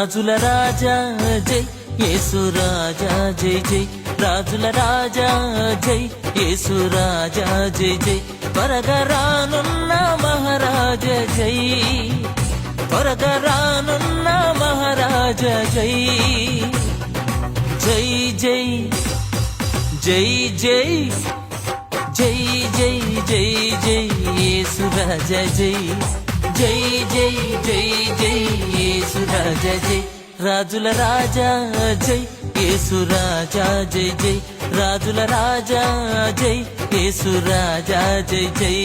రాజుల రాజా జై యేసు రాజా జై జై రాజుల రాజా జై యేసు రాజా జై జై త్వరగా రానున్న మహారాజ జై త్వరగా రానున్న మహారాజ జై జై జై జై జై జై జై జై జై యేసు రాజా జై జై జై జై జై యేసు రాజా జై రాజుల రాజా జై యేసు రాజా జై జై రాజుల రాజా జై యేసు రాజా జై జై